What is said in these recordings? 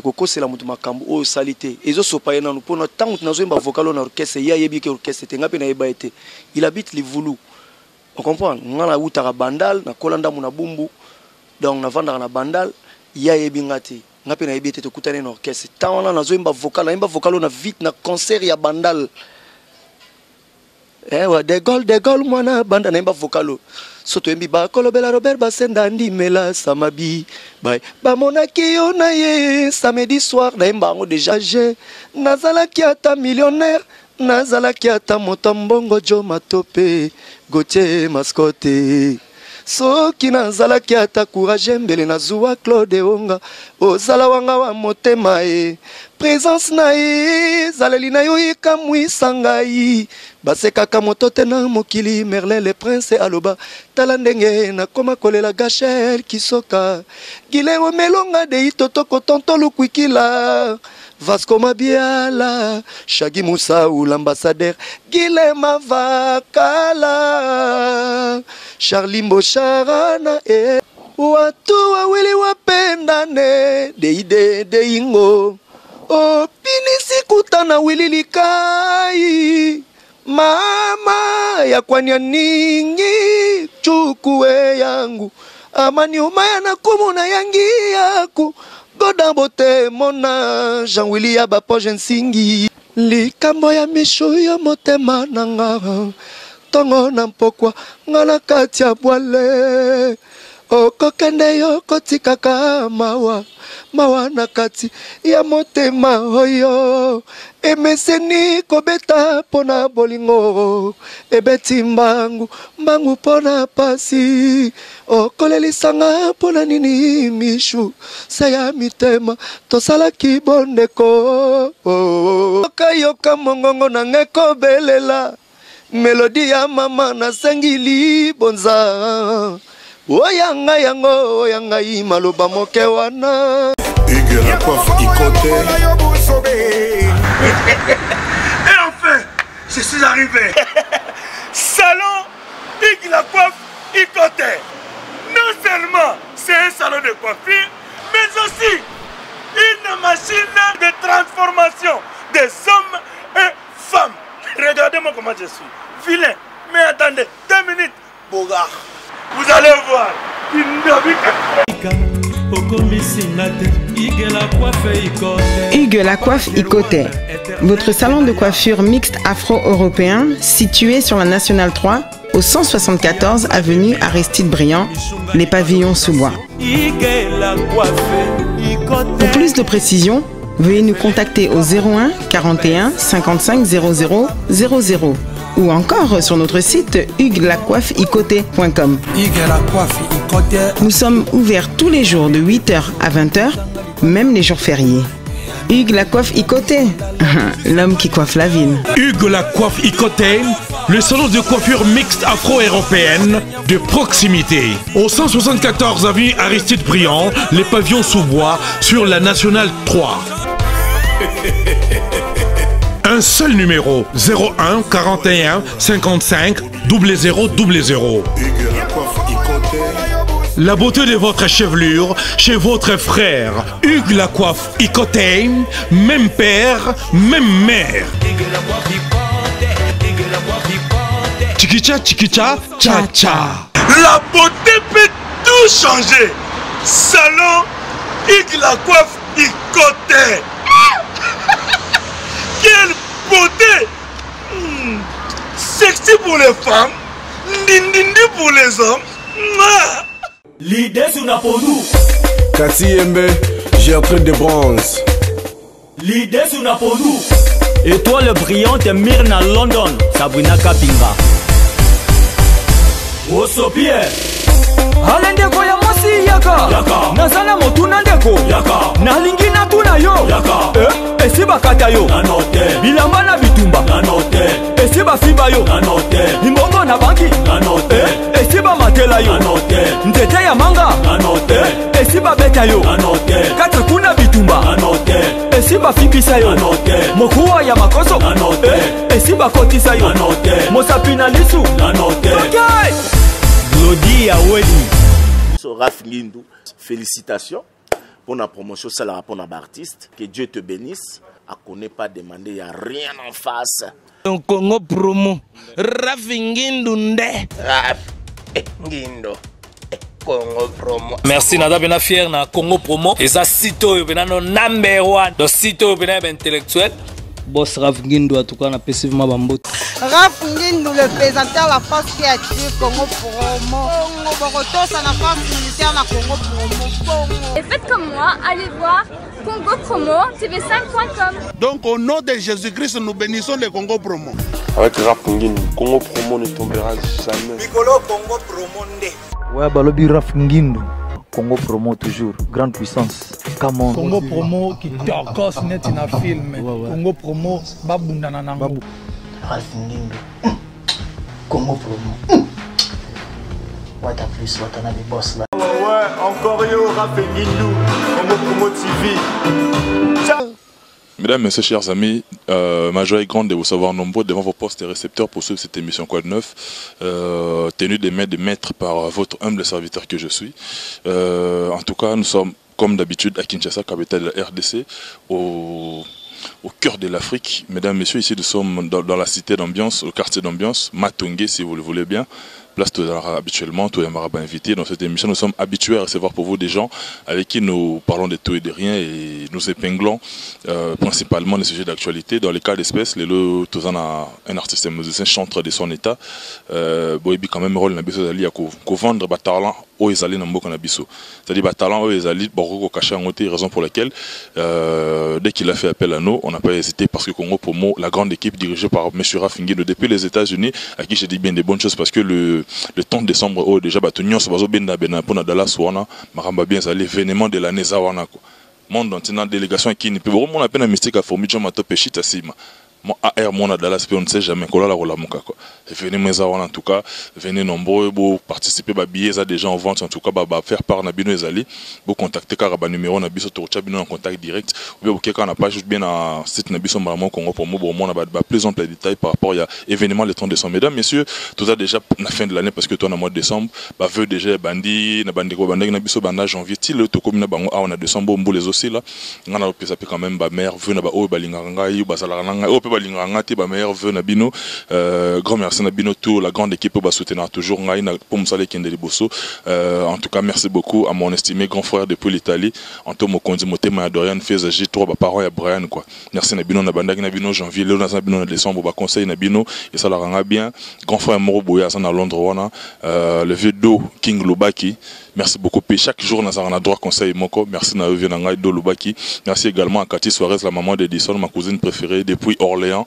Koko c'est la mutu makambu o salité. Ezo sopaye nanu pour notre temps nous avons vocal on orchestre ya yebi ke orchestre tenga pe na yeba été. Il habite Livulu. On comprend. Ngala utara bandal na kolanda muna bumbu. Donc na vanda na bandal ya yebi ngati. Ngape na yebi été to kutane na orchestre. Tant on a nazo imba vocal on a vite na concert ya bandal. De gol mwana banda na imba vocalo soto embi ba kolobela Robert Basenda ndi mela samabi bye ba monaki yo na ye samedi soir na imba ngo déjà j'ai nazala ki ata millionnaire nazala ki ata motombongo jo matope Gauthier mascotte soki nazala ki ata courage mbele na zuwa Claude Onga ozala wanga wa motema e présence na ye zaleli na yo ikamwi sangai baseka kamotote na mokili Merlin le prince aloba tala ndenge na koma kolela Gachel Kisoka Gileo melonga de itotoko tonto lukwikila Vasco Mabiala Shagi Moussa ou l'ambassadeur Guilema Vakala Charlie Mbosharana e watu wawili wapendane deide de ingo o pinisi kutana wili likai mama ya kwanya ningi chukue yangu amani umaya na kumuna yangi yaku godabote mona Jean Willy ya bapo jensingi likambo ya misho ya motema nanga tongo na mpokwa ngana katia bwale okokende yo kotikaka mawa na kati ya motema oyo emeseni kobeta pona bolingo ebeti mbangu pona pasi okolelisanga pona nini mishu saya mitema tosala kibondeko kayoka mongongo na ngeko belela melodi ya mama na sengili bonza oyanga yango oyanga imaloba moke wana Hugues Lacoiffe Ikote. Et enfin, je suis arrivé. Salon Hugues Lacoiffe Ikote. Non seulement c'est un salon de coiffure, mais aussi une machine de transformation des hommes et femmes. Regardez-moi comment je suis. Vilain. Mais attendez, 2 minutes. Bogart. Vous allez voir. Hugues Lacoiffe Ikote, votre salon de coiffure mixte afro-européen situé sur la Nationale 3 au 174 avenue Aristide Briand, les pavillons sous bois. Pour plus de précisions, veuillez nous contacter au 01 41 55 00 00 ou encore sur notre site hugueslacoiffeikote.com. Nous sommes ouverts tous les jours de 8h à 20h, même les jours fériés. Hugues Lacoiffe Ikote, l'homme qui coiffe la ville. Hugues Lacoiffe Ikote, le salon de coiffure mixte afro-européenne de proximité. Au 174 avenue Aristide Briand, les pavillons sous bois sur la Nationale 3. Un seul numéro, 01 41 55 00 00. La beauté de votre chevelure chez votre frère. Hugues Lacoiffe Ikote, même père, même mère. Chikicha, chikicha, cha cha. La beauté peut tout changer. Salon Hugues Lacoiffe Ikote. Quelle beauté! Sexy pour les femmes, ndindindi pour les hommes. L'idée sur la pour nous. Kassi Yembe, Gertrude de Bronze. L'idée sur la pour nous. Étoile brillante Myrna London, Sabrina Kapinga. Osopie. Alendeko ya mosi yaka. Nazala motuna ndeko. Nalingi na tuna yo. Esiba kata yo. Bilamba na bitumba. Esiba fiba yo. Imbongo na banki. Esiba matela yo. Ntete ya manga. Esiba beta yo. Kata kuna bitumba. Esiba fibisa yo. Mokuwa ya makoso. Esiba kotisa yo. Mosapina lisu. Glody Aweli. Raph Ngindou, félicitations. pour la promotion, c'est la pour l'artiste. Que Dieu te bénisse. À connaît pas demander, il n'y a rien en face. Donc Congo promo, Rafinguindunde. Ngindo. Congo promo. Merci nada bena fier na Congo promo. Et ça sito yo bena no number 1. Donc sito yo bena intellectuel. Boss Rafinguindu en tout cas on a passivement bambot. Rafinguindu le présentateur la force créative Congo promo. Boroto ça la force militaire na Congo promo. Et faites comme moi, allez voir Congo promo tv5.com. Donc au nom de Jésus-Christ, nous bénissons le Congo promo. Avec Rafinguindu, Congo promo ne tombera jamais. Piccolo Congo promo nde. Ouais, Balobi Rafinguindu. Congo promo toujours, grande puissance. Congo promo qui torcos net in a film. Congo promo babunda nanango. Rafinguindu. Congo promo. What a plus, what a boss là. Ouais, encore yo Rafinguindu. Congo promo TV. Ciao. Mesdames, Messieurs, chers amis, ma joie est grande de vous savoir nombreux devant vos postes et récepteurs pour suivre cette émission Quoi de Neuf, tenue des mains de maître par votre humble serviteur que je suis. En tout cas, nous sommes, comme d'habitude, à Kinshasa, capitale de la RDC, au cœur de l'Afrique. Mesdames, Messieurs, ici nous sommes dans la cité d'ambiance, au quartier d'ambiance, Matongé, si vous le voulez bien. Place habituellement, tous les marabouts invités dans cette émission. Nous sommes habitués à recevoir pour vous des gens avec qui nous parlons de tout et de rien et nous épinglons principalement les sujets d'actualité. Dans les cas d'espèce, les lots, tous un artiste, un musicien, chanteur de son état. Boyebi quand même rôle nabiso zali à vendre ba talent au ezali na mboka nabiso. C'est-à-dire ba talent au ezali boroko caché en côté, raison pour laquelle dès qu'il a fait appel à nous, on n'a pas hésité parce que Congo Promo, la grande équipe dirigée par M. Rafinguindu depuis les États-Unis, à qui j'ai dit bien des bonnes choses parce que le 30 décembre, oh, déjà, Batunion, c'est pas bien pour Nadala Swana, Maramba bien, c'est l'événement de l'année Zawana. Monde entier, dans délégation qui n'est plus vraiment la peine à mystique à Formidjon Matopechita Sima. Mon AR, mon Nadala, on ne sait jamais. Venez en tout cas, venez nombreux pour participer à billets à des gens en vente, en tout cas, faire part Nabino Ezali, pour contacter Karaba numéro Nabiso Torchabino en contact direct, ou bien quelqu'un n'a pas juste bien un site Nabiso Maramon Congo pour moi, on a plus ample détails par rapport à l'événement le 30 décembre. Mesdames, messieurs, tout ça déjà la fin de l'année parce que toi, en mois de décembre, veut déjà bandi, Nabiso Banda janvier, le Tokomi Nabango, on a décembre, on les aussi là, on a pu quand même, mère, veut Nabao, Balinganga, Basalaranga, Balingangati, mère, veut Nabino, grand merci Nabino, tout la grande équipe va soutenir toujours pour Moussale Kendeli Bosso. En tout cas, merci beaucoup à mon estimé grand frère depuis l'Italie, Antomo Kondi Motema Dorian Fezaji, trois parents à Brian quoi. Merci Nabino Nabandak Nabino janvier, Léon Nabino décembre, conseil Nabino et ça la rend bien. Grand frère Moro Boya à Londres, le vieux Do King Lubaki. Merci beaucoup. Puis chaque jour, nous avons un droit conseil Moko. Merci à Vieux Do Lubaki. Merci également à Cathy Suarez, la maman d'Edison, ma cousine préférée depuis Orléans.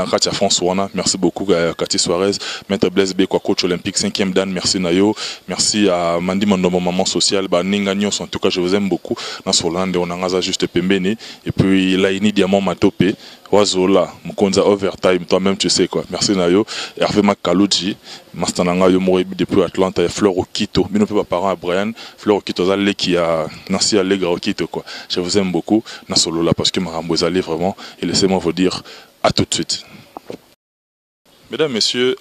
Katia François. Merci beaucoup à Cathy Suarez. Maître Blaise B, coach olympique, 5e dan. Merci Nayo. Merci à Mandi Mandomo, maman sociale. Ninganyos, en tout cas, je vous aime beaucoup. Dans ce Hollande, on a juste Pembeni. Et puis, Laini Diamant Matopé. Wazola, Mkonza Overtime, toi-même tu sais quoi. Merci Nayo. Hervé Makalouji, Mastananga Yomorebi depuis Atlanta et Fleur Okito. Mais nous ne pouvons pas parler à Brian. Fleur Okito, Zalé qui a Nancy Allegra Okito quoi. Je vous aime beaucoup. Nasolo là parce que Marambo Zalé vraiment. Et laissez-moi vous dire à tout de suite. Mesdames, Messieurs,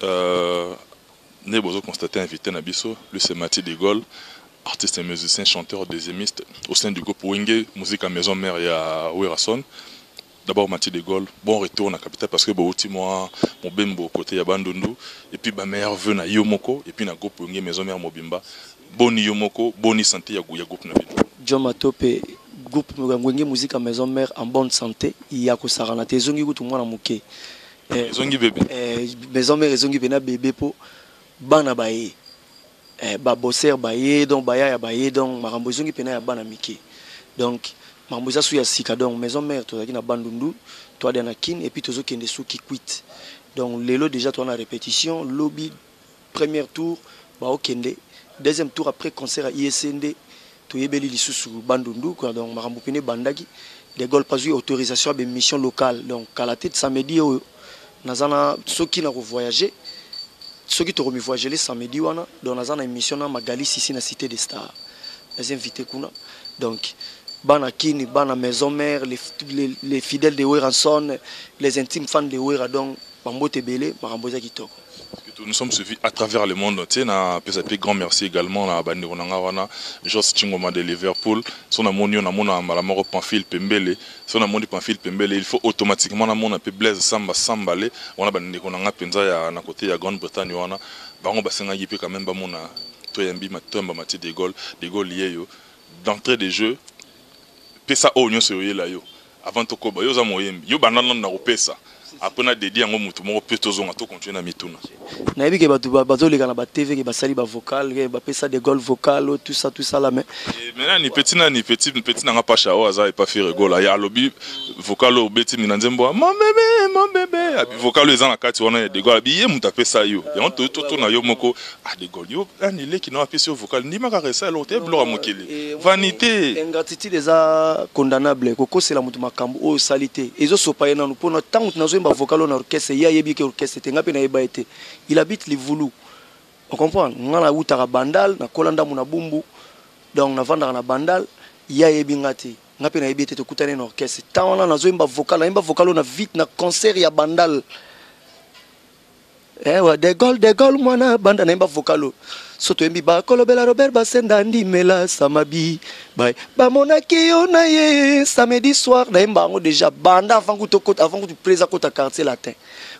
nous avons constaté invité Nabiso, lui c'est Mathieu de Gaulle, artiste et musicien, chanteur, deuxiémiste au sein du groupe Wenge, musique à maison mère et à Werason. D'abord Mathieu de Gaulle, bon retour dans la capitale parce que mon bembo côté ya Bandundu et puis ma mère veut na Yomoko et puis na groupe Wenge maison mère Mobimba. Boni Yomoko, boni santé ya groupe na bino. John Matope groupe Wenge musique à maison mère en bonne santé, il y a ko sarana te zongi tout mwana muke. Zongi bébé. Maison mère zongi bena bébé po bana baye. Ba bosser baye donc baya ya baye donc marambo zongi pena ya bana mike. Donc Mamboza sou ya sika donc maison mère toi qui na Bandundu toi dans kin et puis tozo kende sou qui quitte donc lelo déjà toi na répétition lobby premier tour ba okende deuxième tour après concert à ISND to yebeli lisusu Bandundu quoi donc marambo pene bandaki des Gaulle pas eu autorisation à mission locale donc à la tête samedi nazana ceux qui na voyager ceux qui t'ont voyager les samedi wana donc nazana émission na Magali ici na cité des stars les invités kuna donc Bana Kini, Bana Maison Mère, les fidèles de Werason, les intimes fans de Weradon, Bambo Tebele, Maramboza Kitoko. Nous sommes suivis à travers le monde entier. Un grand merci également à Bani Ronangawana, Joss Chingoma de Liverpool. Son amoni, on a mon malamoro Pamphile Pembele. Son amoni Pamphile Pembele. Il faut automatiquement un peu Blaise Samba Sambale. On a Bani Ronanga Penza à côté de Grande-Bretagne. On a Baron Bassenga Yipé quand même Bamona. Toyambi Matomba Mati de Gaulle lié. D'entrée des jeux, Pesa Onyo Soye là yo. Avant Tokoba, yo Zamoyembi. Yo Banan na Opesa. Après on a dédié un mot peut toujours continuer à mituna. Naïbi que bateau les gars na TV que basali ba vocal que ba pesa des goals vocal tout ça là mais maintenant ni petit n'a pas chao ça et pas faire goal là ya lobby vocal au beti ni nzembo mon bébé vocal les en la carte on a des goals bien muta pesa yo et on tout na yo moko des goals yo ani les qui n'ont pas sur vocal ni makare ça l'autre bloc à mokele vanité ingratitude des condamnable koko c'est la mutu makambo o salité et zo sopa na pour notre temps na zo vocal on orchestre ya yebi ke orchestre tenga pe na yeba été il habite les Voulous. On comprend? On a la bandal, na kolanda muna bumbu, donc na vanda na bandal, ya yebingati. Na pe na yebite to kutane na orchestre. Tant on a na zo imba vocal on a vite na concert ya bandal. Wa de gol mwana banda na imba vocalo. Soto embi ba kolobela Robert Basenda ndimela samabi. Ba monaki yo na ye samedi soir na imba ngo déjà banda avant que tu présentes kota quartier latin.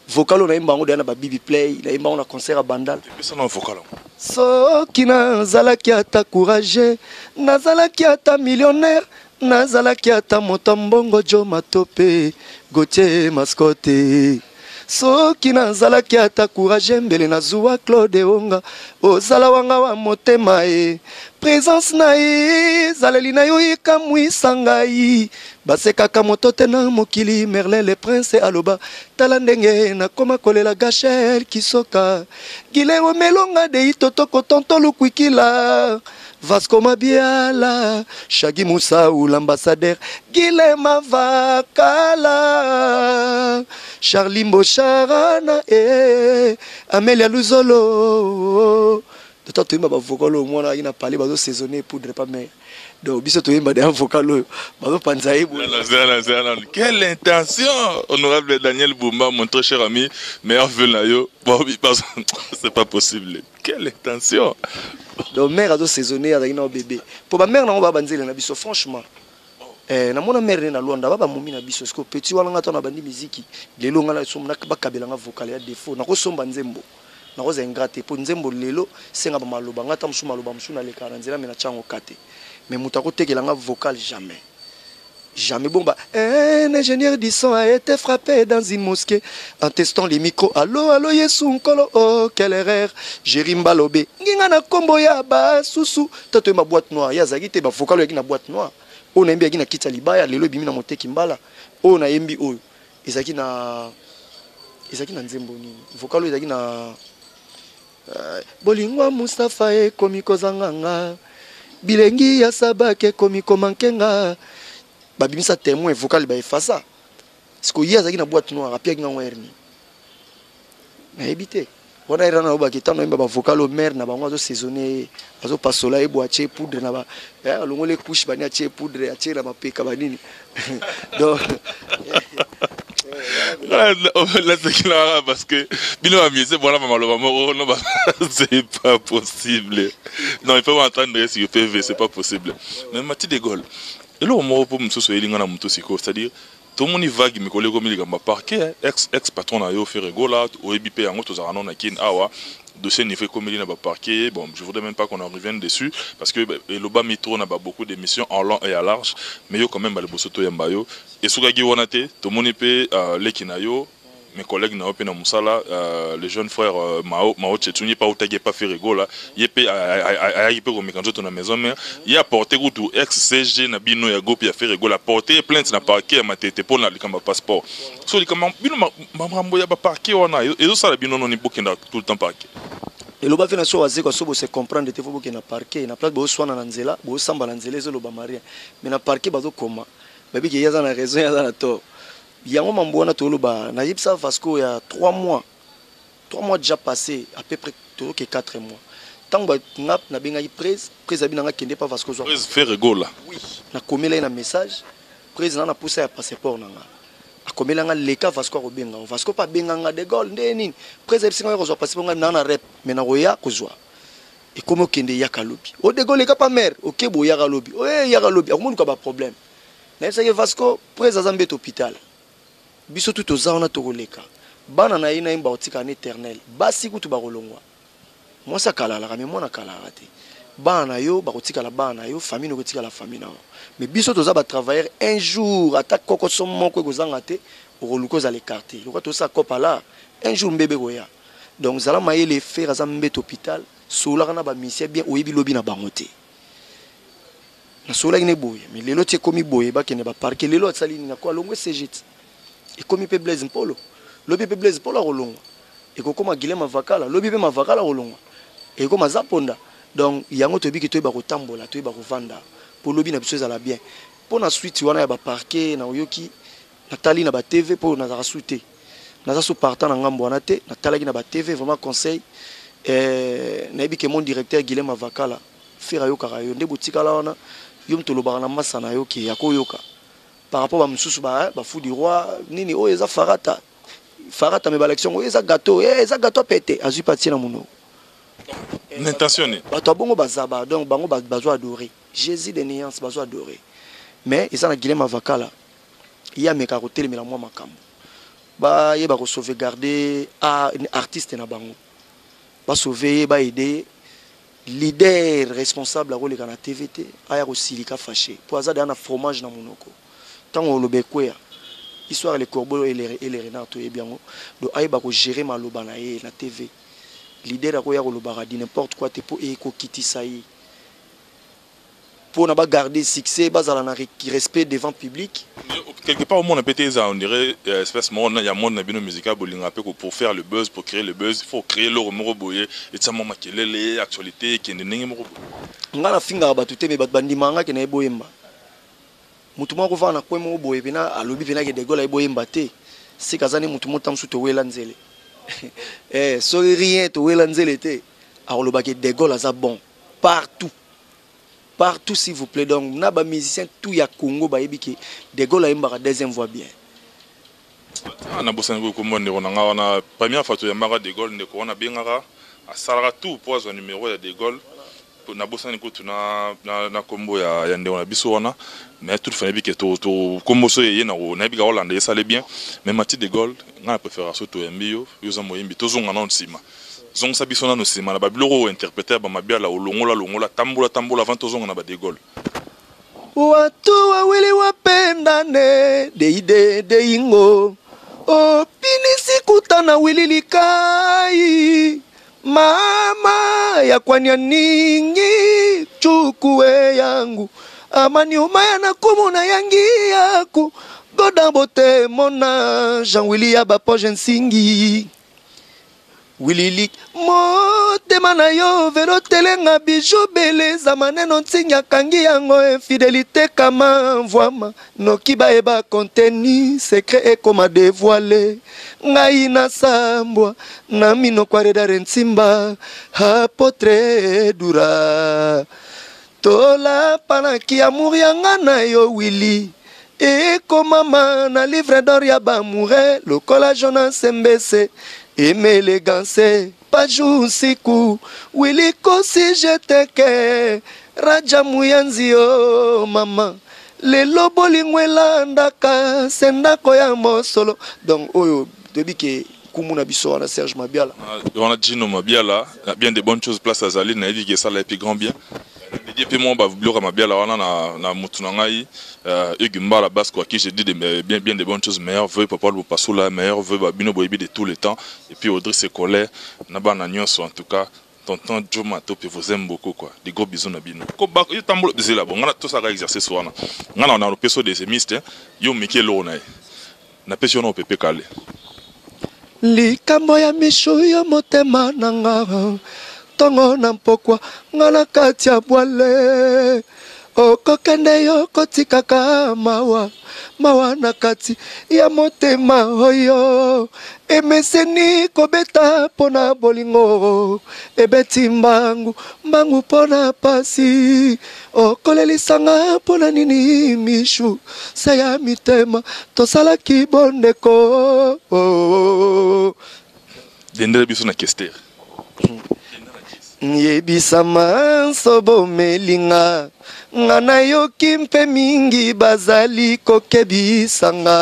Vocalo na imba ngo na ba bibi play na imba on a concert à bandal. Ça na vocalo. Soki nazalaki ata courage, nazalaki ata millionnaire, nazalaki ata motombongo jo matope, Gauthier mascotte. Soki nazalaki ata courage mbele na zuwa Claude Onga ozala wanga wa motema e présence na ye zaleli na yo ikamwisa ngai basekaka moto te na mokili Merlin le prince aloba tala ndenge nakoma kolela Gachel Kisoka Gileo melonga de itotoko tonto lukwikila Vasco Mabiala, Shagi Moussa ou l'ambassadeur Guilema Vakala, Charlie Mbocharana et Amelia Luzolo. De temps tu m'as vocalo, moi il n'a parlé bazo saisonné poudre pas mais donc biso to yimba de vocalo bazo panzaï. Quelle intention, honorable Daniel Boumba, mon très cher ami, meilleur vœu là yo. Bon, c'est pas possible. Quelle intention. Donc mère a saisonné avec un bébé. Pour ma mère na ba banzela na biso franchement. Na mona mère na Luanda ba mumi na biso sko petit wala ngata na bandi muziki. Lelo ngala somna ba kabela nga vocal ya défaut. Na ko somba nzembo. Na ko zengrate po nzembo lelo senga ba maloba ngata msuma maloba msuna le karanzela me na chango kate. Mais mutako tekela nga vocal jamais. Jamais bomba. Un ingénieur du son a été frappé dans une mosquée en testant les micros. Allo, allo, yesu nkolo. Oh, quelle erreur. Jérimba lobé. Nginga na kombo ya ba susu. Tato ma boîte noire. Yazagi te ba vocal yaki na boîte noire. On a embi yaki na kita libaya. Lelo bimi na mote kimbala. On a embi oyo. Ezaki na nzembo ni. Vocal ezaki na Bolingwa Mustafa e komiko zanganga. Bilengi ya sabake komiko mankenga. Babimisa témoin vocal ba efasa. Parce que hier zaki na boîte noire apia nga werni. Na ebité. On a irana ba kitano imba ba vocal au maire na bango zo saisonner, azo pasola e boache poudre na ba. Longo les couches bani ache poudre ache na mapeka banini. Donc là c'est qu'il a parce que bino amusé voilà maman non c'est pas possible. Non, il faut entendre si PV c'est pas possible. Mais Mati de Gaulle. Et là, on pour me soucier de c'est-à-dire, tout le monde vague, mes collègues, ils ont parqué, ex-patron a fait rigola, au EBP, en gros, à Awa, dossier niveau comme il n'a pas parqué. Bon, je voudrais même pas qu'on en revienne dessus, parce que le bas métro n'a pas beaucoup d'émissions en long et à large, mais il y a quand même le bossoto yambayo. Et sous Gagi Wanate, tout le monde peut l'équinayo. Mes collègues na opena musala le jeune frère Mao Tchetuni pas outagé pas fait rigola yepé ayipé comme quand j'étais na maison mère il a porté tout ex CG na bino ya gopi a fait rigola porter plainte na parquet ma tête pour na likamba passeport so likamba bino mambo ya ba parquet wana et ça la bino non ni bokenda tout le temps parquet et le ba fait na so waze ko so se comprendre te faut bokena parquet na place bo swana na nzela bo samba na nzela zo lo ba maria mais na parquet bazo koma babi ke yaza na raison yaza na tort. Il y a un moment où on a tout bas. Naïb ça parce qu'il y a 3 mois déjà passé, à peu près 4 mois. Tant que n'a bien eu prise a bien qu'elle n'est pas parce que prise fait rigolo. Oui. Na commis là un message, prise n'a poussé à passeport nanga. akomelanga leka Vasco robenga Vasco pa benganga de Gaulle ndeni président singa ko zo passer nga na rep mais na roya ko zo et comme okende ya kalobi o de Gaulle ka pa mer OK bo ya kalobi o ya kalobi akomoni ko ba problème na ça que Vasco président zambe hôpital biso tout aux on a to leka bana na ina imba otika en éternel basi kutu ba kolongwa moi ça kala la mais moi na kala raté bana yo ba kotika la bana yo famille no kotika la famille na mais biso toza ba travailler un jour attaque koko somo ko kozanga te oluko za l'écarter loko to ça kopa là un jour mbebe goya donc zala maye les faire azambe hôpital sola kana ba mission bien oyebi lobi na bangote na sola ine boye mais lelo tie komi boye ba kene ba parquer lelo atsali na ko longo CGT et komi pe Blaise Mpolo lobi pe Blaise Mpolo rolongo et ko koma Guilhem Avakala lobi pe Mavakala rolongo et ko mazaponda donc yango tobi ki to ba kotambola to ba kovanda pour lobi na biso ezala bien pour na suite wana ya ba parquet na oyoki natali na ba TV pour na za souté na za so partant na ngambo wana te natali na ba TV vraiment conseil na yebi ke mon directeur Guilhem Avakala fera yo karayo nde botika la wana yo mtoloba na masa na yo ki yakoyoka par rapport à msusu ba fou du roi nini o eza farata me ba election o eza gâteau pété azu parti na muno intentionné bato bongo bazaba donc bango bazo adorer Jésus de néance bazo adorer mais ils na Guilhem Avakala ya meka ko telemela moi makambo ba ye ba ko sauvegarder artiste na bango ba sauver ba aider leader responsable à rôle na TVT aya ko silika fâché pour azada na fromage na monoko tango lobe kwea histoire les corbeaux et les renards to ebiango do aya ba ko gérer maloba na ye na TV leader ko ya ko loba di n'importe quoi te po e ko kitisa yi pour n'a garder succès bazala na respect devant public quelque part au monde pété ça on dirait espèce monde il y a monde na bino musical bolinga pe pour faire le buzz pour créer le buzz il faut créer le remoro boye et ça mama kelele actualité qui ndenge moko ngala finga ba tuté me bandi manga ke na eboyemba mutu moko va na kwa mo boye bina alobi bina ke de Gaulle eboyemba te c'est kazani mutu motam su to wela nzele so rien to wela nzele te aloba ke de Gaulle za bon partout s'il vous plaît donc naba musicien tout ya Congo ba yebiki de Gaulle aimba deuxième voix bien na bosana ko monde on nga wana première fois to ya mara de Gaulle ndeko wana bengara asala tout pour un numéro ya de Gaulle na bosana ko na kombo ya ndeko na biso wana mais tout fait biki to kombo so ye na bika Hollande ça allait bien mais Mathieu de Gaulle nga préfération to yambio yoza moyembi to zonga na nsima zong sabisona no sima na babiloko interpréter ba mabiala longola tambola avant to zonga na ba de Gaulle watu wawili wapendane de ingo opini sikutana wililikai mama ya kwanya ningi chukue yangu amani umaya na kumuna yangi yaku godambote mona Jean Willy ya bapoje nsingi Wilili motema na yo vero telenga bijou beleza maneno ntinya kangi yango infidélité kama mvwama noki baeba contenu secret ekoma dévoilé ngai na sambwa na mino kwa redare ntimba apotre dura tola panaki amour yanga na yo Willy ekomama na livre d'or ya bamoure lokola Jonas Mbese aimé l'élégance, pas jour siku, Willy kosi jeteke, Raja Muyanzi oh maman, le lobo lingwela ndaka, sendako ya mosolo. Donc oyo, debi ke kumuna biso na Serge Mabiala. On a Gino Mabiala, bien des bonnes choses place à Zali, na dit que ça l'a plus grand bien. Et puis moi ba bloquer Mabiala wana na mutunangai Ugumba la basse quoi qui j'ai dit bien des bonnes choses meilleurs veut papa le passoula meilleur veut Bino Boyebi de tous les temps et puis Audrey Sekole na bana nyonso en tout cas tonton Joma Top vous aime beaucoup quoi des gros bisous na bino ko ba yo tambolo bizela bon on a tout ça à exercer soana ngana on a le peso des émistes yo miki lo na peso no pepe kale likambo ya mishu yo motema nanga tongo na mpokwa ngana kati ya bwale okokende yo kotikaka mawa mawa na kati ya motema oyo emeseni kobeta pona bolingo ebeti mbangu pona pasi okolelisanga pona nini mishu saya mitema tosalaki bondeko dendele biso na Kester yebisama sobo melinga ngana yoki mpe mingi bazali kokebisanga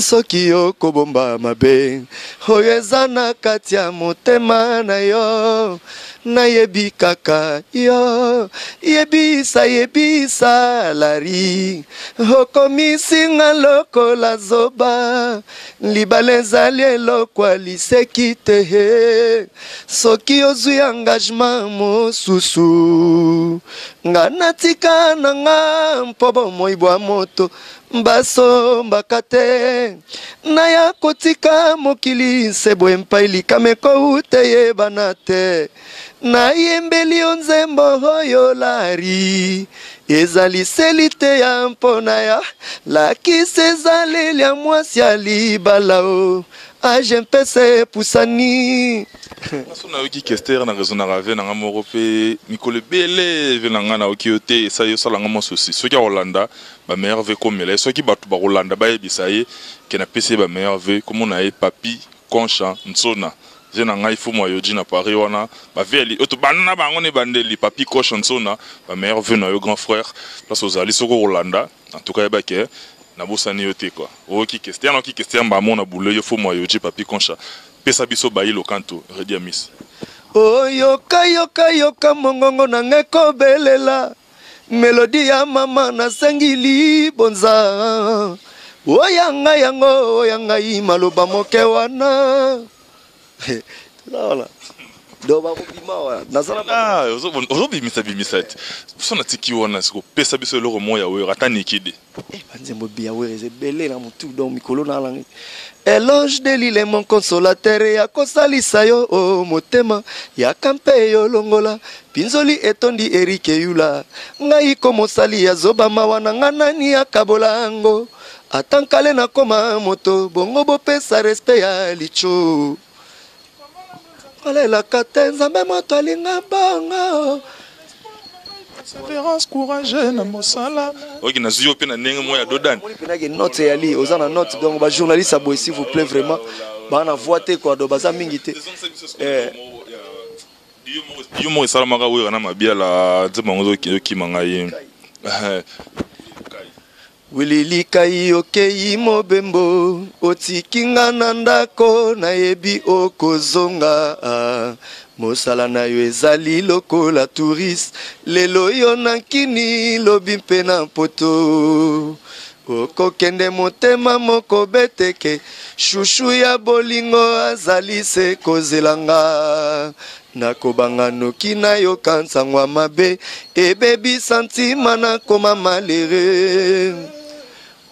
soki yo kobomba mabe oyo eza na kati ya motema na yo nayebi kaka yo yebisa lari okomisinga lokola zoba libala ezali elokwa liseki te soki ozwi engagement mosusu nga natika na nga mpo bomoi bwa moto mbasombaka te naya kotika mokili nsebwe mpai likame koute yebana te nayembeli yo nzembo oyo lari ezali seli te ya mpona ya lakisi ezaleli ya mwasi ya libala o age mpese pusani so na yoki Kester na raison na rave na ngamoro pe mikolo bele ve na ngana oki yote esa yo sala ngamo sosi soki Rolanda ba meilleur ve komela soki batu ba Rolanda ba yebisa ye ke na pese ba meilleur ve comme na ye papi Concha Nsona je na ngai fumo yoji na Paris wana ba veli oto banana bango ne bandeli papi Concha Nsona ba meilleur ve na yo grand frère place aux ali soko Rolanda en tout cas ba ke na bosani yote quoi oki Kester na ki Kester ba mona boule yo fumo yoji papi Concha pesa biso bayi lo kanto Redi Amis yoka mongongo na ngeko belela melodi ya mama na sengili bonza oyanga yango oyanga imaloba moke wana lala doba kobima wa nazala ozobimisa so na tiki wana siko pesa biso eloko moya oyo ata nikide banzembo bia weze bele na mutu donc mikolo na langi Eloge de l'île mon consolateur ya kosalisa yo o motema ya kampe yo longola pinzoli etondi erike yula ngai komosali ya zoba mawana nganani ya kabolango atankale na koma moto bongo bopesa respect ya licho alela katenza mbe moto alinga banga persévérance courage na mosala oki na zio pe na ndenge moya dodan penage note ya li ozana note donc ba journaliste abo s'il vous plaît vraiment bana voiter quoi do baza mingi te yo mo sala maka we na mabia la nzema ngozo ki mangai Wilili kai okei mobembo otikinga na ndako na yebi okozonga mosala na yo ezali lokola touriste lelo yo nankini lobi mpe na poto okokende motema moko beteke shushu ya bolingo azali se kozelanga nakobanga noki na yo kansangwa mabe ebebi santima nakoma malere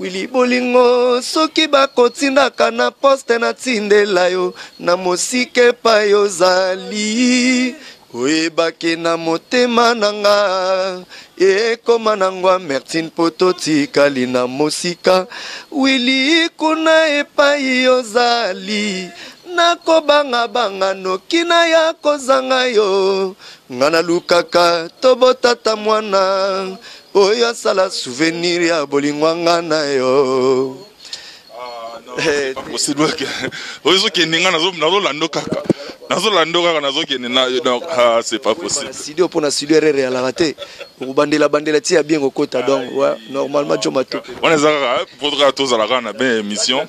Willy bolingo soki bakotindaka na poste na tindela yo na mosike pa yo zali oyebake na motema nanga ekoma nangwa Martine poto tikali na mosika Willy kuna epai yo zali nakobanga banga noki na ya kozanga yo ngana lukaka tobotata mwana oyo asala souvenir ya bolingwanga na yo ozokende nga nazolando kaka nazokende na c'est pas possible studio pona studio erreur ya la te bandela ti ya bien kokota donc ouais normalement joma to on ezaka podra tozalaka na ben émission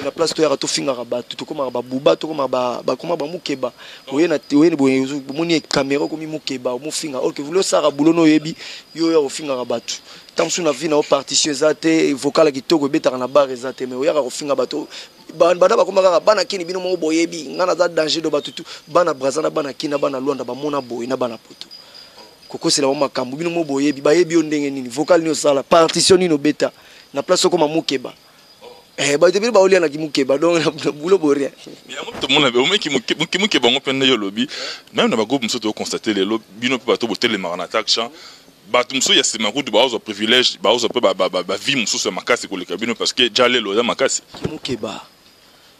na place to ya to finga bato to koma ba buba to koma ba koma ba mukeba oyena boye moni caméra komi mukeba mo finga or que vous le sara bulono yebi yo ya ofinga bato tamsu na vie na partition ezate vocal kitoko betaka na bar ezate mais oyaka kofinga bato bana bakomaka bana kini bino mo boyebi ngana za danger do batutu bana brazana bana kina bana luanda bamona boye na bana poto kokosela mo makambo bino mo boyebi bayebi ondenge nini vocal ni osala partition ni no beta na place ko mamukeba ba te ba olia na kimukeba donc na bulo boria ya moto mona be o meki mukeba ngo pende yo lobi même na ba groupe mso to constater les lobi bino pe bato botele marana taksha batumso ya sema kudu baozo privilège baozo pe ba vie mususu makasi ko le kabino parce que jale lo ya makasi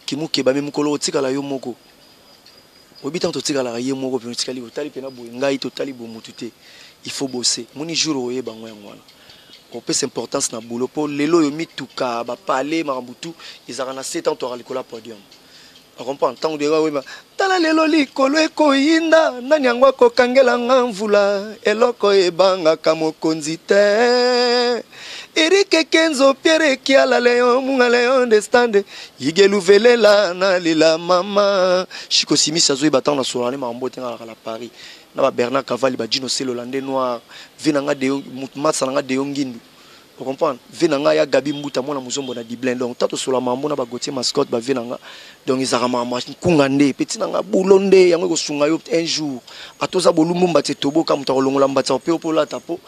kimukeba même kolo tikala yo moko obita to tikala ye moko pe tikali otali pena bo ngai to tali bo mutute il faut bosser moni jour oye bango ngwana on peut importance na boulot pour lelo yo mituka ba parler marambutu ils arana 7 ans to alikola podium on comprend tant de ouais tala lelo likolo ekoyinda nani yango kokangela ngamvula eloko ebanga kamokonzi te Erike Kenzo Pierre Kiala Leon Munga Leon de stande Yigelu velela na lila mama Chiko Simi Sazoui batang na solane mambote nga la Paris na ba Bernard Cavalli ba Dino Selo Landais noir vinanga de matsa nga de yongindu. Vous comprenez? Venanga ya Gabi Mbuta mona muzombo na Diblin donc tato sola mambo na ba Gauthier mascotte ba venanga donc izara mama kungande petit nanga bulonde yango ko sunga yo un jour atoza bolumbu mbate toboka mutako longola mbata pe opola tapo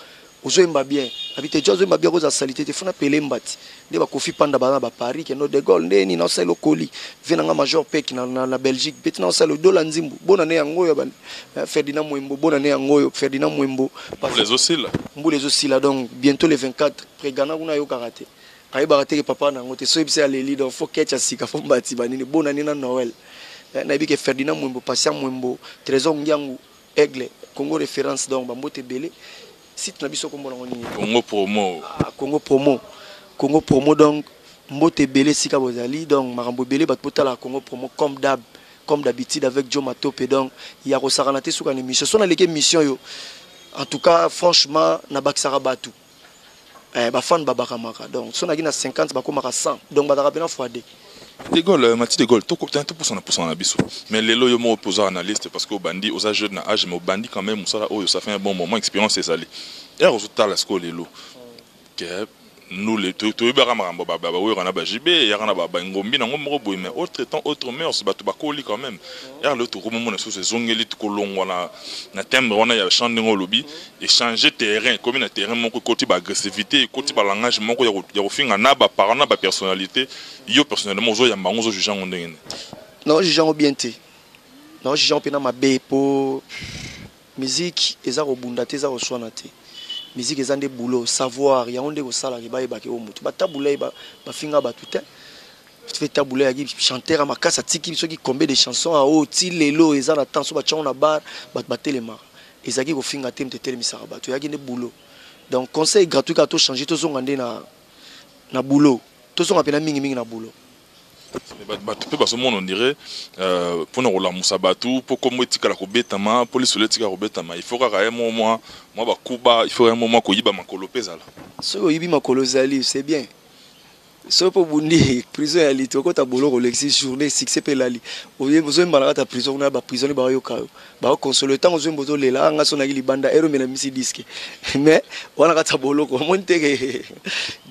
ozoemba bien habite jozo emba bien koza salité te fona pele mbati nde ba Kofi Panda bana ba Paris ke no de Gaulle ndeni na selo koli venanga major pek na Belgique petit na selo dola nzimbu bona ne yango yo Ferdinand Mwembo bona ne yango yo Ferdinand Mwembo les aussi là les aussi là donc bientôt les 24 pré-Ghana kuna yo karaté ayi barate papa na ngote so ibisa les leaders faut ketcha sika faut mbati banini bona ne na Noël na ibike Ferdinand Mwembo Patient Mwembo Trésor Ngiangu Aigle Congo référence donc bambote belé site na biso kombo na ngoni Congo promo donc mbote belé sika bozali donc marambo belé bat potala Congo promo comme d'habitude avec Joe Matope donc il y a rosaranate suka na mission so na leke mission yo en tout cas franchement na bakisara batu ba fan babakamaka donc so na gina 50 bakomaka 100 donc bataka pena fois 2 De Gaulle, Mathieu de Gaulle, tout pour 100% na biso. Mais les loyaux m'ont opposé analyste parce qu'au bandit, aux âges de âge, mais au bandit quand même, ça fait un bon moment, expérience c'est salé. Et au résultat, la scola les lots. Nous les tout baramamba baba oui on a bajibé y a on a baba ngombi na ngombo boy mais autre temps autre mœurs se battu bakoli quand même et le tout comme on sous ces zongeli tout kolongo na thème on a ya chant ngo lobby échanger terrain comme na terrain mon côté ba agressivité côté ba langage mon ya kofinga na ba parent na ba personnalité yo personnellement zo ya mbango zo jugeant ndenge non jugeant bien té non jugeant pena mabe pour musique eza robunda te eza oswana te musique ezande boulot savoir ya onde ko sala ke ba ebake o mutu ba tabula ba finga ba tout fait tabula ya chanteur makasa tiki biso ki combien de chansons a o ti lelo ezana temps so ba chona bar ba telema ezaki ko finga temte telemisa ba to ya ki ne boulot donc conseil gratuit ka to changer to zonga nde na boulot to zonga pena mingi na boulot tu peux pas ce monde on dirait pour nous la musabatu pour comme etika la kobetama police letika kobetama il faut quand même moi ba kuba il faut un moment ko yiba makolo pezala so yibi makolo zali c'est bien so pour bundi prison ya lito ko ta bolo Rolexi journée succès pe lali oye besoin mbala ta prison na ba prison ba yo ka ba consoler temps besoin bozo lela nga so na libanda ero mena misi disque mais wana ka ta bolo ko monte ke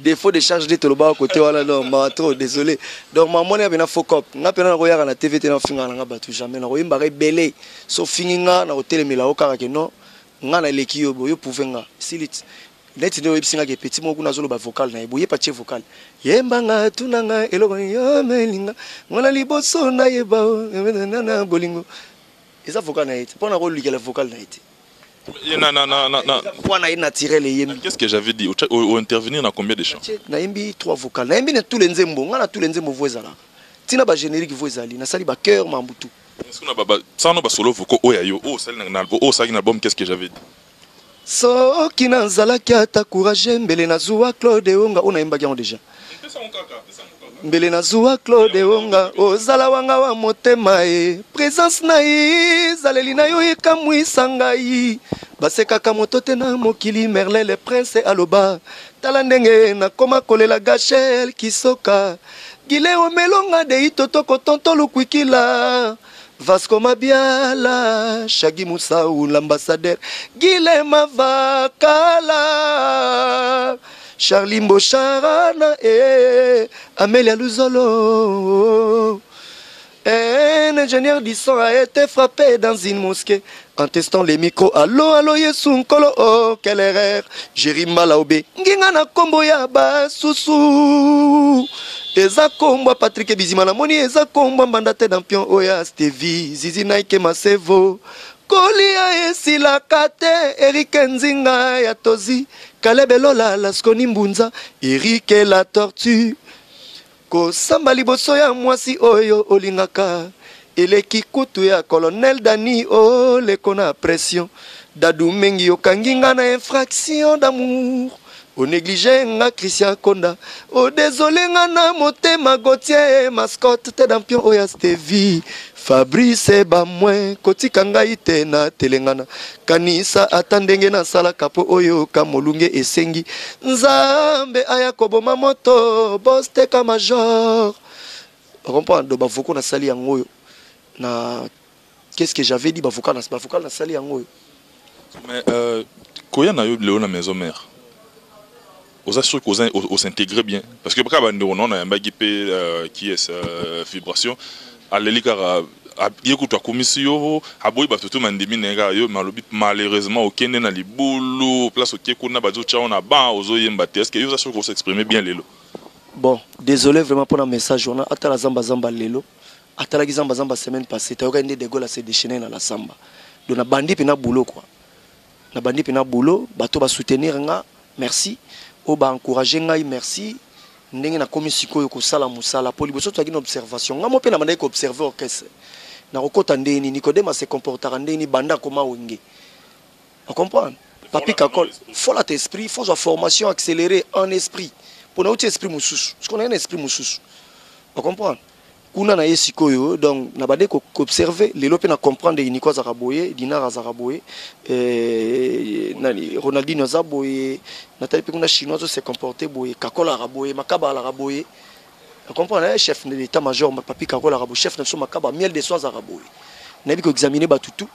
défaut de charge de toloba côté wala non ma trop désolé donc ma monnaie bena focop nga pena na ko yaka na TV te na finga nga batu jamais na ko yimba re belé so finga na hotel mila o kaka ke non nga na leki yo boyo pouvenga silit net ne websinga ke petit mo kuna zolo ba vocal na eboye patie vocal yemba nga tunanga eloko yo melinga ngona liboso na yeba na bolingo eza vocal na ite pona ko likela vocal na ite na naturel yembi qu'est-ce que j'avais dit au intervenir dans combien de chants na yembi 3 vocal na yembi na tous les nzembo ngana tous les nzembo voezala tina ba générique voezali na sali ba cœur mambutu est-ce qu'on a baba ça no ba solo vocal oyayo o sali na album ça na album qu'est-ce que j'avais dit soki nanzalaki ata courage mbele nazuwa Claude Onga ona yembaki yango déjà mbele nazuwa Claude Onga ozala wanga wa motema e présence na ye zaleli na yo ekamwisa ngai basekaka moto te na mokili Merlin le prince aloba tala ndenge nakoma kolela Gachel Kisoka gile omelonga de itotoko tonto lukwikila Vasco Mabiala, Shagi Moussaou, l'ambassadeur, Guilema Vakala, Charlie Mbocharana et Amélia Luzolo. Un ingénieur du son a été frappé dans une mosquée en testant les micros. Allo, allo, yesun kolo, oh, quelle erreur. Jérim Malaobe, Ngingana Kombo Yaba, Soussou. Eza kombo Patrick Bizimana moni eza kombo mbanda te dampion oya Stevie Zizi Nike Masevo kolia esilaka te Erike Nzinga ya tozi Kalebelola Laskoni Mbunza Erike la tortue kosamba liboso ya mwasi oyo olingaka eleki kutu ya colonel Dani oleko na pression Dadou Mengi okangi nga na infraction d'amour o négligé nga Christian Konda o désolé nga na motema Gauthier mascotte te dampion oya Stevie Fabrice Bamwe kotika ngai te na telengana kanisa atandenge na sala kapo oyo kamolunge esengi nzambe aya koboma moto boste ka major comprendre do bavoko na sali yango na qu'est-ce que j'avais dit bavoko na sali yango mais koya na yo leo na maison mère aux assurés qu'on s'intégrer bien parce que quand on a un bagipé qui est vibration à l'hélicard yekutu commission aboyi batutu mandimi nenga yo malobi malheureusement okende na libulu place okekuna bazo tchao na ba ozoyemba te est-ce que yo assurés qu'on s'exprimer bien lelo bon désolé vraiment pour un message on a atala zamba lelo atala zamba semaine passée ta okende de Gaulle se déchaîner na la samba donc na bandi pena boulot quoi na bandi pena boulot bato ba soutenir nga merci o ba encourager ngai merci ndenge na komi sikoyo ko sala musala poli boso to akina observation nga mo pe na mandai ko observer orchestre na kokota ndeni Nicodème se comportera ndeni banda koma wenge on comprend papi kakol faut la esprit faut la formation accélérée en esprit pour na outil esprit mususu parce qu'on a un esprit mususu on comprend kuna na yesikoyo donc na bande ko observer lelo pe na comprendre iniko za raboye dinar za raboye nani Ronaldinho za boye natali pe kuna chinois se comporter boye kakola raboye makaba la raboye on comprend chef de l'état major papi kakola raboye chef de son makaba miel de soins za raboye na bi ko examiner batutu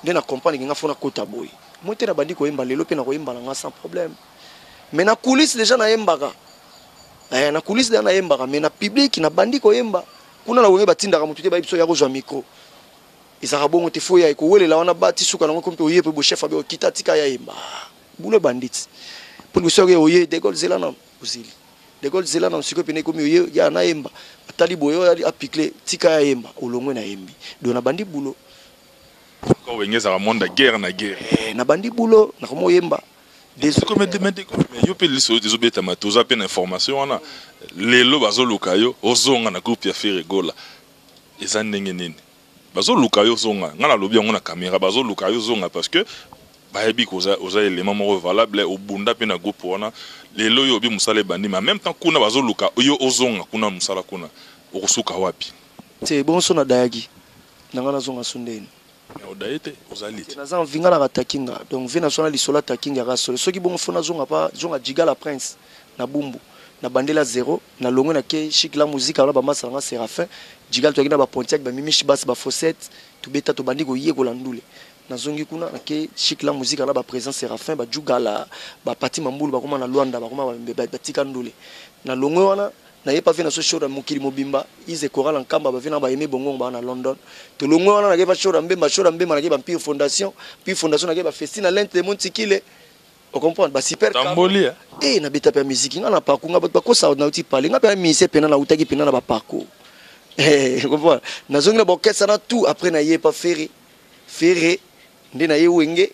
ndena comprendre nga fona kota boye monter na bandi ko yemba lelo pe na ko yemba nga sans problème mais na coulisse déjà na yembaka na coulisse déjà na yembaka mais na public na bandi ko yemba kuna la wenge batindaka mutu te ba biso ya kozwa micro izaka bongo te fo ya ikowelela wana bati suka na kompe oye pe bo chef abe okita tika ya yemba bulo bandit pour biso ke oye de Gaulle zela na uzili de Gaulle zela na siko pene komi oye ya na yemba atali boyo ya apikle tika ya yemba olongwe na yembi do na bandi bulo ko wenge za monde guerre na guerre na bandi bulo na komo yemba des comme mais yo pe liso des obeta matoza pe information wana lelo bazoluka yo ozonga na groupe ya Ferregola eza ndenge nini bazoluka yo zonga ngana lobi yango na caméra bazoluka yo zonga parce que bayebi ko oza élément moko valable au bunda pe na groupe wana lelo yo bi musala bandi mais en même temps kuna bazoluka yo ozonga kuna musala kuna okusuka wapi c'est bon so na dayagi ngana zonga sundeni mais odaite ozalite na zan vinga la takinga donc vena sona lisola takinga rasolo soki bon fona zonga pa zonga jiga la prince na bumbu na bandela 0 na longo na ke chic la musique ala ba masanga Séraphin jiga to kina ba Pontiac ba mimishi bas ba fossette to beta to bandiko yeko landule na zongi kuna na ke chic la musique ala ba présence Séraphin ba jugala ba pati mambulu ba koma na Luanda ba koma ba tika ndule na longo wana na yepa vena so show da mukili mobimba ize choral en kamba ba vena ba yeme bongo ba na London to longo wana na ke ba show da mbemba na ke ba Pire Fondation na ke ba festina lente de Montikile on comprend ba super tamboli na beta pa musique ngana parcours nga ba ko sa na uti parler nga pa mise pena na utaki pena na ba parcours on comprend na zongi na bokesa na tout après na yepa ferré ndi na ye wenge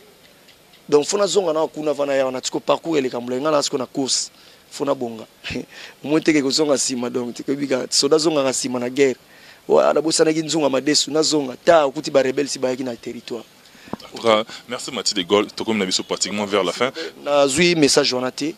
donc fona zonga na kuna vana ya na tiko parcours ele kamula ngana siko na course fona bonga monteke ko zonga sima donc tiko bika soda zonga na sima na guerre wa na bosana ki nzonga madesu na zonga ta kuti ba rebelle si ba yaki na territoire. Merci Mathieu de Gaulle, tout comme nous avons pratiquement vers la fin. Nazui message journalier,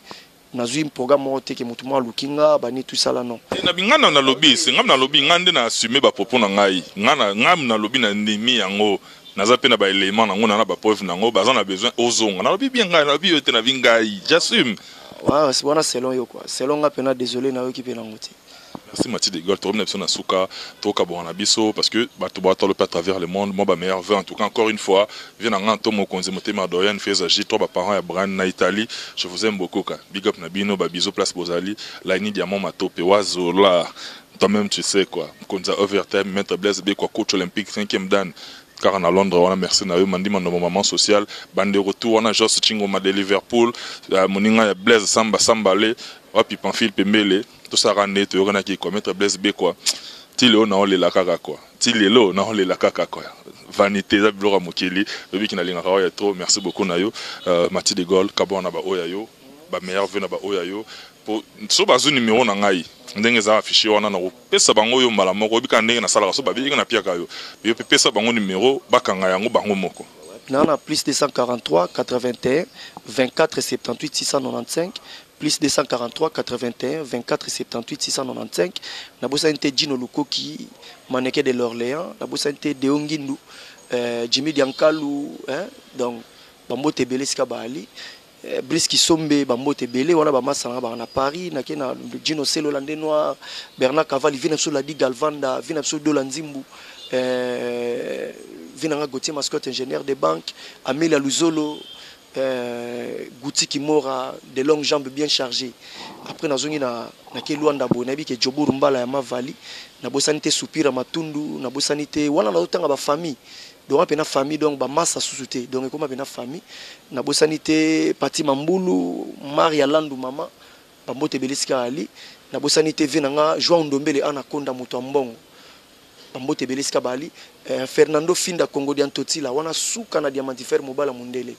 nazui programme moté que mutumo lukinga bani tout ça là non. Na bingana na lobby, c'est ngam na lobby ngande na assumer ba propos na ngai. Ngam na lobby na ndimi yango. Naza pe na ba élément nango na ba preuve nango bazan a besoin ozonga. Na lobby bien ngai, na lobby yote na bingai. J'assume. Ouais, c'est bon selon yo quoi. Selon nga pena désolé na yo ki pe na ngoti. Merci Mathieu de Gaulle, tu as Nasuka, Toka Boanabiso, parce que tu vas à travers le monde, moi, meilleur vœu, en tout cas, encore une fois, viens en Tomo, Konzemote Mardoyan, fais agir, toi, parents à Bran, na Italie, je vous aime beaucoup, big up Nabino, Babizo, place Bozali, Laini Diamant, Matope, Wazola, toi-même, tu sais quoi, Konza Overtime, Maître Blaise B, quoi, coach olympique, 5e dan. Car on a Londres, on a mercenaire, mandi mon moment social, bande de retour, on a Joss Chingoma de Liverpool, Moninga Blaise Samba Sambale, puis Pamphile Pemele, tout ça rane, tu auras qui quoi, Maître Blaise B quoi, Tile on a les la cara quoi, Tilelo, non, les lakaka quoi. Vanité, ça blora mokeli. Depuis qu'il n'a rien trop. Merci beaucoup Nayo. Mathieu de Gaulle, Kabouana ba Oyayo, ba meilleur venu ba Oyayo. Pour so bazu numéro nangai. Ndenge za affiché wana na pesa bango yo mbala moko bika ndenge na sala so babi na piaka yo. Yo pesa bango numéro bakanga yango bango moko. Nana plus 243 81 24 78 695 plus 243 81 24 78 695 na bosa nte Dino Lukoki maneke de l'Orléans na bosa nte Deongindu Jimmy Diankalu donc bambote belé sika bali Briski Sombe bambote belé wana bamasanga ba na Paris na ke na Dino Selo Landé Noir Bernard Cavalli vina so la di Galvanda vina so Dolanzimbu Vinanga Gauthier mascotte ingénieur de banque Amélia Luzolo Gouti Kimora des longues jambes bien chargées après nazongi na Keluanda Bonabi ke Joburu Mbala ya Mavali na bosanité Soupira Matundu na bosanité wana na otanga ba famille donc pena famille donc ba massa susute donc comme pena famille na bosanité Pati Mambulu Maria Landu mama bambote beliska ali na bosanité Vinanga João Ndombele Anaconda moto mbongo bambote beliska bali Fernando Finda Congo Diantotila wana suka na diamantifer mobala mundele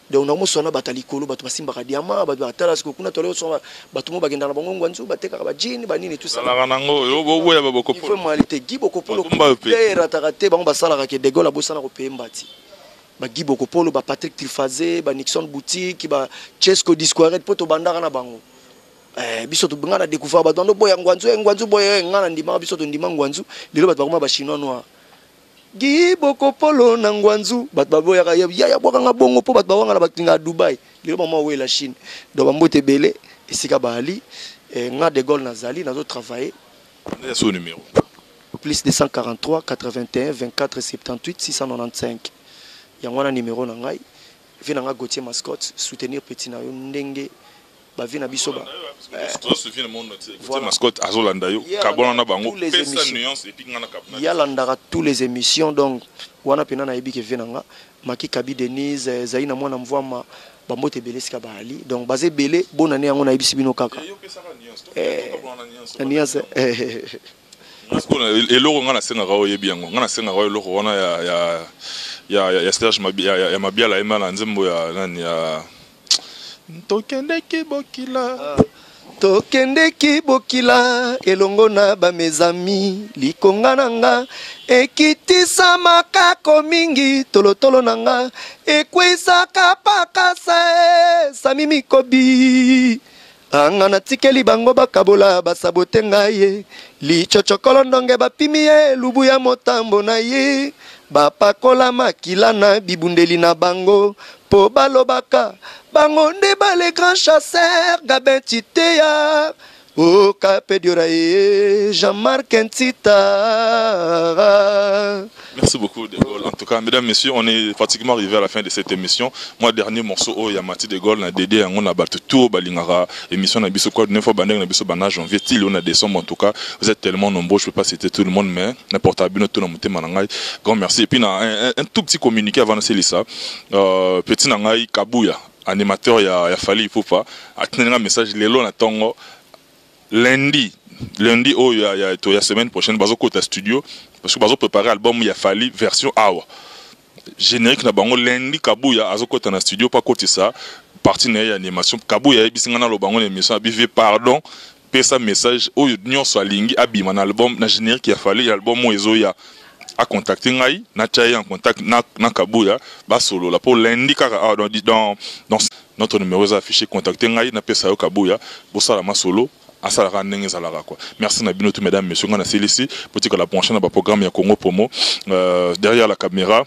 donc na mosona batalikolo batu basimba ka diamant batu batala siko kuna tolo so batu mo bagenda na bango ngwanzu bateka ka bajini banini tout ça la nango yo boya baboko il faut malite giboko polo pera tarate bango basala ka de Gaulle bosana ko pembati ba giboko polo ba Patrick Tilfazé ba Nixon boutique ba Chesco Discoaret poto bandara na bango biso to bangana découvrir ba dondo boya ngwanzu boya ngana ndima biso to ndima ngwanzu lelo batu bakoma ba chinois noir Giboko polo na ngwanzu bat babo ya boka nga bongo po bat bawanga na batinga Dubai lelo mama we la Chine donc bambote belé esika bali nga de Gaulle nazali nazo travailler ya son numéro plus 243 81 24 78 695 yango na numéro na ngai vina nga Gauthier mascotte soutenir petit na yo ndenge ba vina biso ba toi se vient le monde Gauthier mascotte azolanda yo kabona na bango pesa nuance et puis ngana kabona ya landara tous les émissions donc wana pena na yebi ke venanga Maki Kabi Denise Zaina mwana mvwama bambote belesika bali donc basé belé bonne année yango na yebisi bino kaka nuance eloko ngana senga rawo yebi yango ngana senga rawo eloko wana ya stage ya mabiala ema na nzembo ya nani ya Tokendeki bokila elongo na ba mes amis likonga nanga ekitisa makako mingi tolotolo nanga ekwisa pakasa sami mikobi anga na tikeli bango bakabola basabote ngai lichochokolo ndonge bapimi ye lubu ya motambo na ye bapakola makila na bibundeli na bango po balobaka bango nde ba les grands chasseurs Gabin Titea au Capé d'Oraye Jean-Marc Ntita. Merci beaucoup de Gaulle. En tout cas, mesdames, messieurs, on est pratiquement arrivé à la fin de cette émission. Moi, dernier morceau, il y a Mathieu de Gaulle, on a dédié, on a battu tout Balingara, émission on a biso quoi, 9 fois bandé, on a biso banage, janvier, on a décembre, en tout cas. Vous êtes tellement nombreux, je ne peux pas citer tout le monde, mais n'importe quoi, tout le monde, grand merci. Et puis, un tout petit communiqué avant de se lire petit Nangaï Kabouya, animateur, il a fallu, il faut pas, atteindre un message, les lots, on lundi oh il y a la semaine prochaine bazo côté studio parce que bazo préparer album il a fallu version awa générique na bango lundi Kabouya azo côté na studio pas côté ça partie na animation Kabouya bisinga na lo bango émission bivé pardon pesa message oh nyon so lingi abima na album na générique il a fallu album mozo ya a contacter ngai na chai en contact na Kabouya ba solo là pour lundi kaka dans notre numéro affiché contacter ngai na pesa yo Kabouya bo sala ma solo. Merci Nabino, mesdames, messieurs, on a ici pour que la prochaine programme Congo Promo derrière la caméra.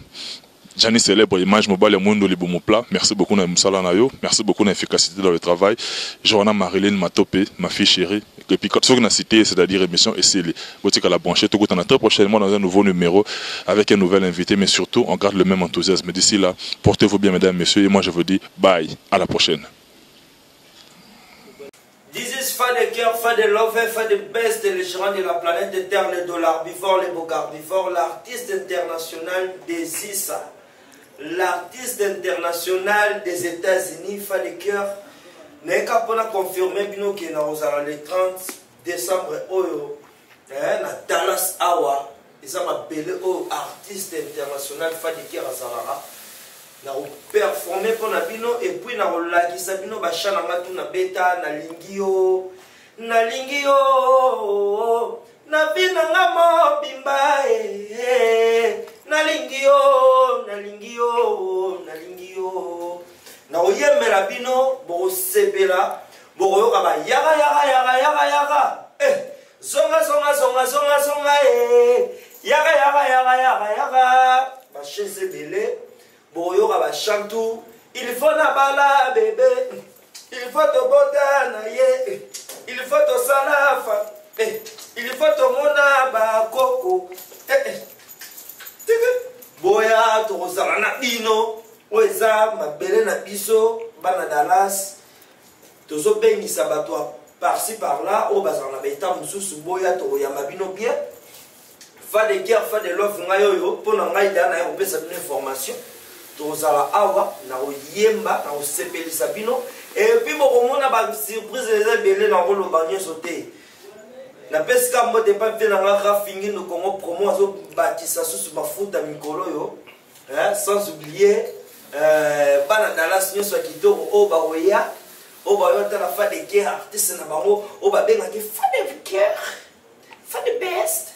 Jani célèbre image mobile et monde le bon plat. Merci beaucoup na musala nayo. Merci beaucoup na efficacité dans le travail. Joanna Marilyn Matopé, ma fille chérie. Et puis ce qu'on a cité, c'est-à-dire émission et c'est que la branchée. Tout on a très prochainement dans un nouveau numéro avec un nouvel invité, mais surtout on garde le même enthousiasme. D'ici là, portez-vous bien, mesdames, messieurs, et moi je vous dis bye, à la prochaine. This is for the cœur, for the love, for the best, les gérants de la planète Terre, les dollars before, les bogards before, l'artiste international des ISA, l'artiste international des États-Unis, for the cœur, n'est qu'à pas confirmer que nous sommes le 30 décembre, na Dallas Awa, eza mabele oyo artiste international Fadiker azalaka na performer pour na bino et puis na kolakisa bino bachana ngatu na beta na lingio na bina ngamo bimba na lingio na oyemela bino bo sepela bo yoka ba yaga zonga yaga ba chaise belé boyoka ba chantou il faut na bala bébé il faut te bota na ye il faut te salafa il faut te mona ba koko boya to kozala na bino oeza mabele na biso bana Dallas tozo bengisa bato par-ci par-là o bazala na beta mususu boya to ya mabino bien fa de guerre fa de love ngayo pour na ngai dana yo pesa une information tozala awa na oyemba na osepelisa bino et puis bokomona ba surprise les belé na rolo banyo sauté na pesika mbote pa pe na ngaka fingi no Congo promo azo batisa susu mafuta mikolo yo sans oublier bana Dallas nyoso kitoko o ba oya o ba yo ta la fa de guerre artiste na bango o ba benga ke fa de guerre fa de best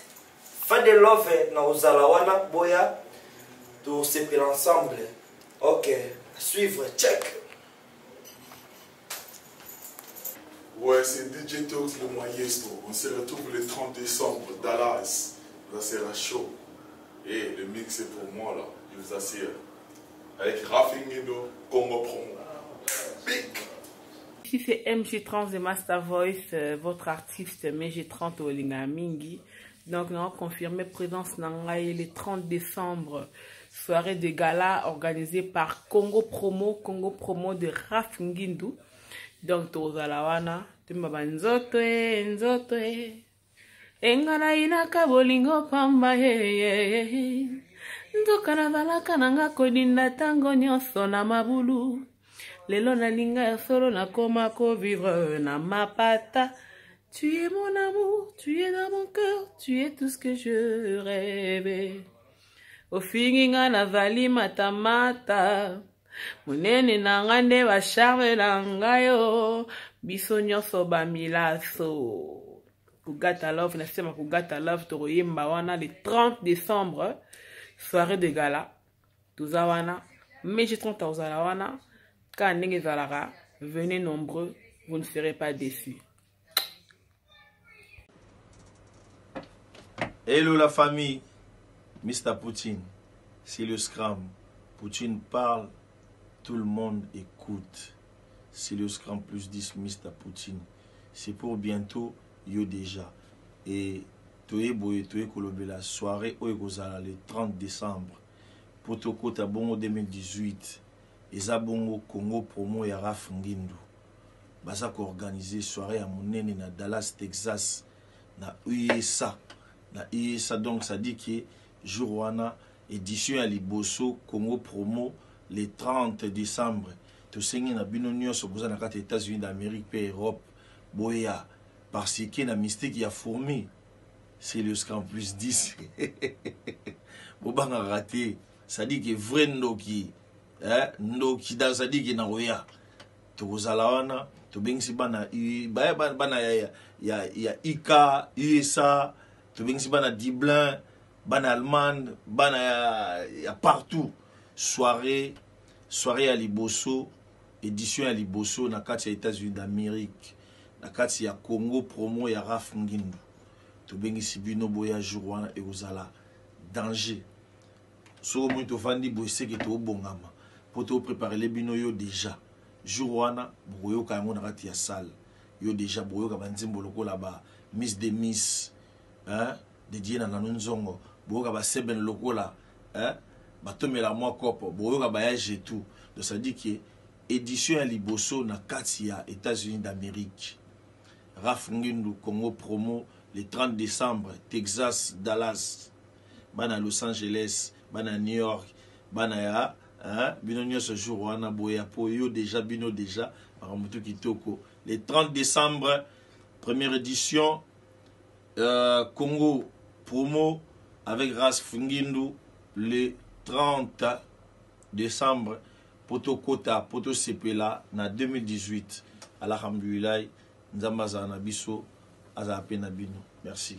fa de love na ozala wana boya tout se fait ensemble. Ok, suivre, check. Ouais, c'est DJ Tox le Maestro. On se retrouve le 30 décembre, Dallas. Là, c'est la show. Et le mix c'est pour moi, là. Je vous assure. Avec Rafinguindo, Congo Promo. Big! Ici, c'est MG Trans de Master Voice, votre artiste MG30 au Lingamingi. Donc, nous avons confirmé présence Nangaï le 30 décembre. Soirée de gala organisée par Congo Promo de Rafinguindo. Donc, Tozalawana, Timbaba Nzoto, Engana Inaka Bolingo Pamba, Nzokana Valaka Nanga Kodinda Tango Nyonso na Mabulu. Lelo na linga ya solo na koma ko vivre na mapata. Tu es mon amour, tu es dans mon cœur, tu es tout ce que je rêvais. Ofinginga na vali matamata munene na ngande wa charme na ngayo biso nyonso ba milaso Kugata Love na sema Kugata Love toroyemba wana le 30 décembre soirée de gala tuzawana mais 30 ozala wana ka ndenge zalara venez nombreux, vous ne serez pas déçus. Hello la famille, Mr. Poutine, c'est le Scrum. Poutine parle, tout le monde écoute. C'est le Scrum plus 10, Mr. Poutine. C'est pour bientôt, yo déjà. Et Toye Boye, Toye Kolobe, la soirée Oegozala le 30 décembre. Potoko Tabongo 2018. Ezabongo Congo Promo ya Rafinguindo. Basako organisé soirée à Monene na Dallas, Texas. Na USA. Na USA, donc ça dit que jour wana édition à Liboso Congo Promo le 30 décembre. To sengi na bino nyonso boza na kati États-Unis d'Amérique et Europe. Boya parce que na mystique y a fourmi. C'est le Scrum plus 10. Bobanga raté. Ça dit que vrai ndoki ndoki dans ça dit que na oya. To kozala wana to bengisi bana bana ya IKA USA. To bengisi bana Dublin, bana Allemagne, bana ya partout. Soirée à Liboso, édition à Liboso na kati ya États-Unis d'Amérique, na kati ya Congo Promo ya Rafinguindo. To bengisi bino boya jour wana e ozala danger. So mo to fandi boyese ke to bongama. Po to préparer les bino yo déjà. Jour wana boyo ka yango na kati ya salle. Yo déjà boyo ka banzimbo lokola ba Miss de Miss. Dédié na nanonzongo boyoka ba seben lokola batomela mwa kopo boyoka bayaje tout. Donc ça dit que édition à Liboso na kati ya États-Unis d'Amérique. Rafinguindo Congo Promo le 30 décembre, Texas, Dallas, bana Los Angeles, bana New York, bana ya bino nyonso jour wana boya po yo déjà bino déjà paramutu kitoko le 30 décembre, première édition Congo Promo avec Ras Fungindu le 30 décembre poto kota poto sepela na 2018 alhamdulillah nzamba za na biso aza pe na bino merci.